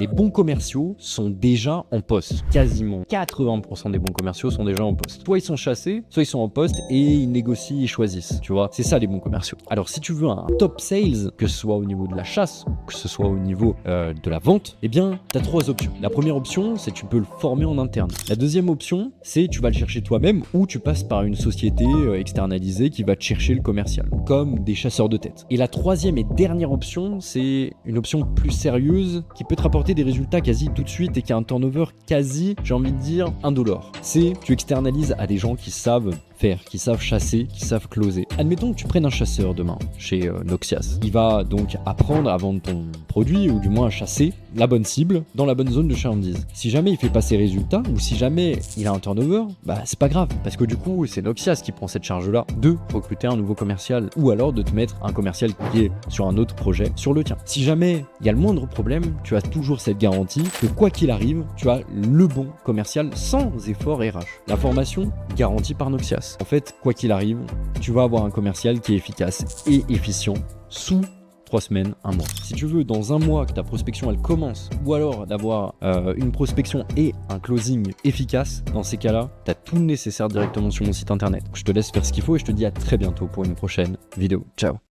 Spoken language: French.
Les bons commerciaux sont déjà en poste. Quasiment 80% des bons commerciaux sont déjà en poste. Soit ils sont chassés, soit ils sont en poste et ils négocient, ils choisissent. Tu vois, c'est ça les bons commerciaux. Alors si tu veux un top sales, que ce soit au niveau de la chasse, que ce soit au niveau de la vente, eh bien, tu as 3 options. La première option, c'est tu peux le former en interne. La deuxième option, c'est tu vas le chercher toi-même ou tu passes par une société externalisée qui va te chercher le commercial, comme des chasseurs de tête. Et la troisième et dernière option, c'est une option plus sérieuse qui peut te rapporter des résultats quasi tout de suite et qui a un turnover quasi, j'ai envie de dire, indolore. C'est tu externalises à des gens qui savent faire, qui savent chasser, qui savent closer. Admettons que tu prennes un chasseur demain chez Noxias. Il va donc apprendre à vendre ton produit ou du moins à chasser la bonne cible dans la bonne zone de chalandise. Si jamais il fait pas ses résultats ou si jamais il a un turnover, bah c'est pas grave parce que du coup c'est Noxias qui prend cette charge-là de recruter un nouveau commercial ou alors de te mettre un commercial qui est sur un autre projet sur le tien. Si jamais il y a le moindre problème, tu as toujours cette garantie que quoi qu'il arrive, tu as le bon commercial sans effort RH. La formation garantie par Noxias. En fait, quoi qu'il arrive, tu vas avoir un commercial qui est efficace et efficient sous 3 semaines, 1 mois. Si tu veux, dans 1 mois, que ta prospection elle commence, ou alors d'avoir une prospection et un closing efficace, dans ces cas-là, tu as tout le nécessaire directement sur mon site internet. Je te laisse faire ce qu'il faut et je te dis à très bientôt pour une prochaine vidéo. Ciao!